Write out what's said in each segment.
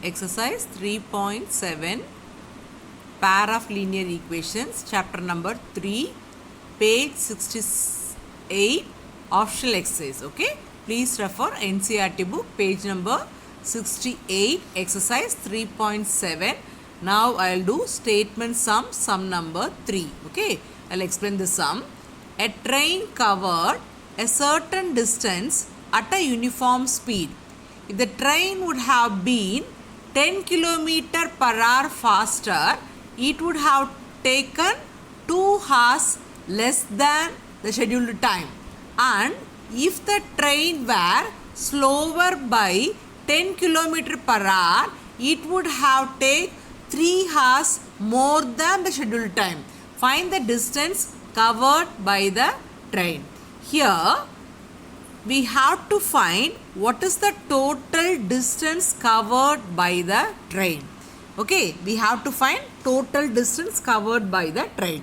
exercise 3.7, pair of linear equations, chapter number 3, page 68, optional exercise. Okay, please refer Ncert book, page number 68, exercise 3.7. Now I'll do statement sum number 3. Okay, I'll explain the sum. A train covered a certain distance at a uniform speed. If the train would have been 10 km per hour faster, it would have taken 2 hours less than the scheduled time. And if the train were slower by 10 km per hour, it would have taken 3 hours more than the scheduled time. Find the distance covered by the train. Here we have to find what is the total distance covered by the train. Okay, we have to find total distance covered by the train.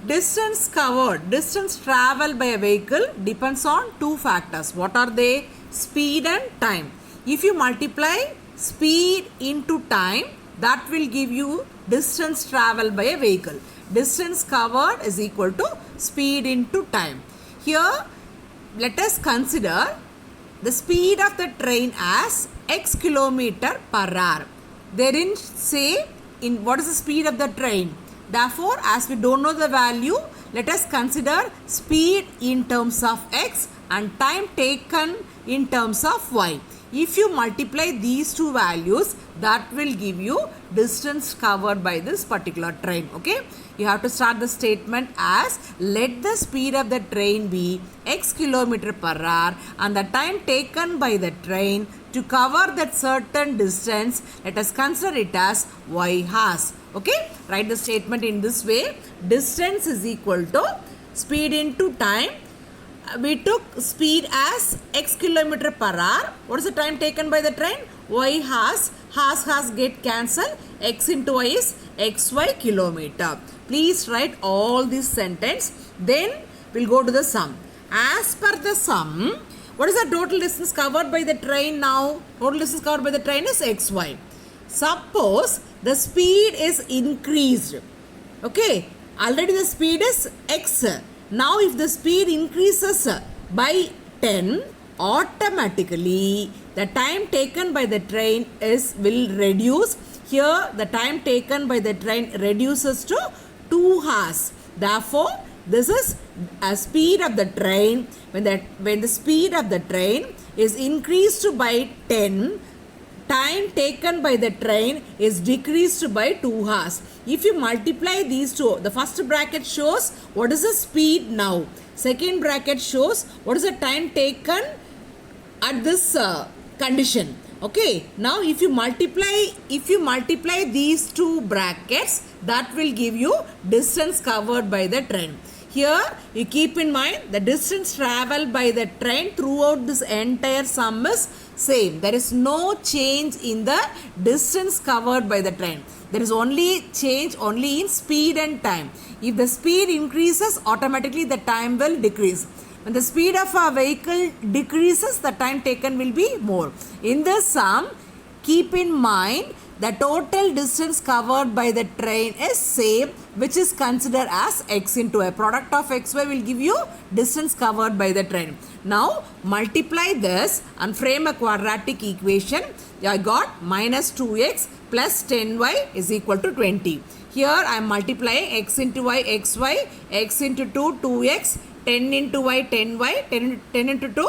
Distance covered, distance traveled by a vehicle depends on two factors. What are they? Speed and time. If you multiply speed into time, that will give you distance traveled by a vehicle. Distance covered is equal to speed into time. Here, let us consider the speed of the train as x kilometer per hour. They didn't say in what is the speed of the train. Therefore, as we don't know the value, let us consider speed in terms of x and time taken in terms of y. If you multiply these two values, that will give you distance covered by this particular train. Okay, you have to start the statement as let the speed of the train be x kilometer per hour and the time taken by the train to cover that certain distance, let us consider it as y hours. Okay, write the statement in this way. Distance is equal to speed into time. We took speed as x kilometer per hour. What is the time taken by the train? Y hours. Hours get cancelled. X into y is xy kilometer. Please write all this sentence. Then we'll go to the sum. As per the sum, what is the total distance covered by the train now? Total distance covered by the train is xy. Suppose the speed is increased. Okay, already the speed is x. Now if the speed increases by 10, automatically the time taken by the train will reduce. Here the time taken by the train reduces to 2 hours. Therefore, this is a speed of the train. When the speed of the train is increased by 10, time taken by the train is decreased by 2 hours. If you multiply these two, the first bracket shows what is the speed now. Second bracket shows what is the time taken at this condition. Okay, now if you multiply these two brackets, that will give you distance covered by the train. Here you keep in mind the distance traveled by the train throughout this entire sum is same. There is no change in the distance covered by the train. There is only change only in speed and time. If the speed increases, automatically the time will decrease. When the speed of a vehicle decreases, the time taken will be more. In this sum, keep in mind the total distance covered by the train is same, which is considered as x into y. Product of xy will give you distance covered by the train. Now multiply this and frame a quadratic equation. I got minus 2x plus 10y is equal to 20. Here I am multiplying x into y, xy, x into 2, 2x, 10 into y, 10y, 10 into 2,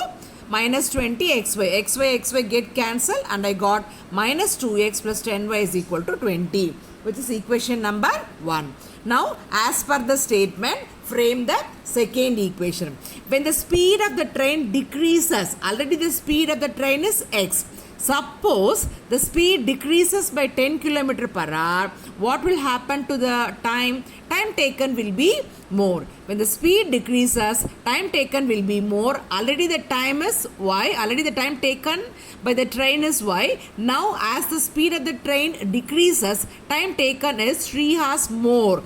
minus 20 xy get cancelled and I got minus 2x plus 10y is equal to 20, which is equation number 1. Now as per the statement, frame the second equation. When the speed of the train decreases, already the speed of the train is x. Suppose the speed decreases by 10 km per hour, what will happen to the time? Time taken will be more. When the speed decreases, time taken will be more. Already the time is y, already the time taken by the train is y. Now as the speed of the train decreases, time taken is 3 hours more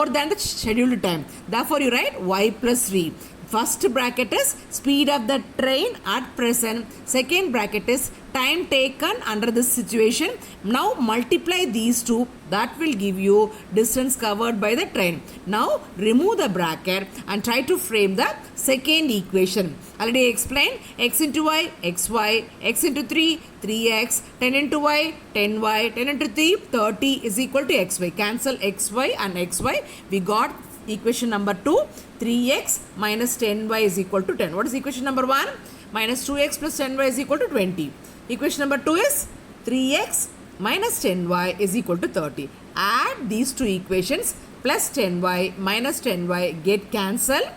than the scheduled time. Therefore, you write y plus 3. First bracket is speed of the train at present. Second bracket is time taken under this situation. Now multiply these two. That will give you distance covered by the train. Now remove the bracket and try to frame the second equation. Already explained. X into y, xy, x into 3, 3x, 10 into y, 10y, 10 into 3, 30 is equal to xy. Cancel xy and xy. We got equation number 2, 3x minus 10y is equal to 10. What is equation number 1? Minus 2x plus 10y is equal to 20. Equation number 2 is 3x minus 10y is equal to 30. Add these two equations, plus 10y minus 10y get cancelled.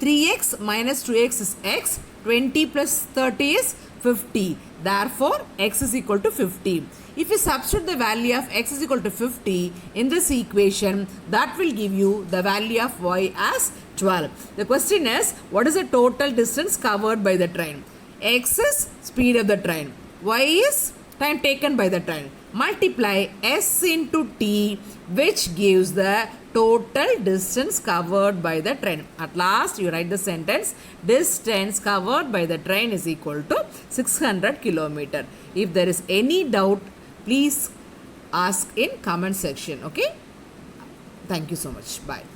3x minus 2x is x. 20 plus 30 is 50. Therefore, x is equal to 50. If you substitute the value of x is equal to 50 in this equation, that will give you the value of y as 12. The question is, what is the total distance covered by the train? X is speed of the train. Y is time taken by the train. Multiply s into t, which gives the total distance covered by the train. At last, you write the sentence, distance covered by the train is equal to 600 kilometer. If there is any doubt, please ask in comment section. Okay. Thank you so much. Bye.